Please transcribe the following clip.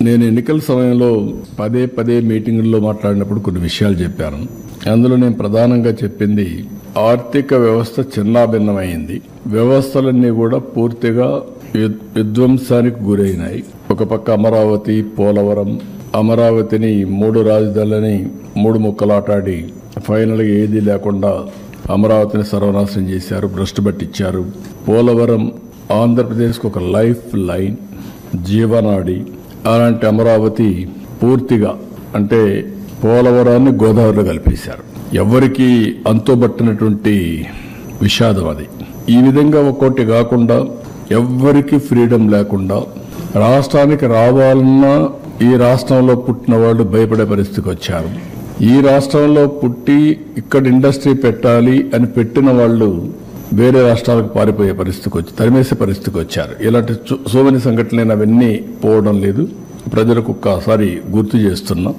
నేను ఎన్నికల సమయంలో పదే మీటింగుల్లో మాట్లాడినప్పుడు కొన్ని విషయాలు చెప్పాను. అందులో నేను ప్రధానంగా చెప్పింది ఆర్థిక వ్యవస్థ చిన్నాభిన్నమైంది. వ్యవస్థలన్నీ కూడా పూర్తిగా విధ్వంసానికి గురైనాయి. ఒక పక్క అమరావతి, పోలవరం, అమరావతిని 3 రాజధానులని 3 ముక్కలాటాడి ఫైనల్గా ఏదీ లేకుండా అమరావతిని సర్వనాశనం చేశారు, భ్రష్టు పట్టించారు. పోలవరం ఆంధ్రప్రదేశ్కు ఒక లైఫ్ లైన్, జీవనాడి. అలాంటి అమరావతి పూర్తిగా అంటే పోలవరాన్ని గోదావరిలో కలిపేశారు. ఎవరికి అంతుబట్టినటువంటి విషాదం అది. ఈ విధంగా ఒక్కోటి కాకుండా ఎవ్వరికి ఫ్రీడమ్ లేకుండా రాష్ట్రానికి రావాలన్నా ఈ రాష్ట్రంలో పుట్టిన వాళ్ళు భయపడే పరిస్థితికి వచ్చారు. ఈ రాష్ట్రంలో పుట్టి ఇక్కడ ఇండస్ట్రీ పెట్టాలి అని పెట్టిన వాళ్ళు వేరే రాష్ట్రాలకు పారిపోయే పరిస్థితికి వచ్చి తరిమేసే పరిస్థితికి వచ్చారు. ఇలాంటి సోమని సంఘటనలు అవన్నీ పోవడం లేదు. ప్రజలకు ఒక్కసారి గుర్తు చేస్తున్నాం.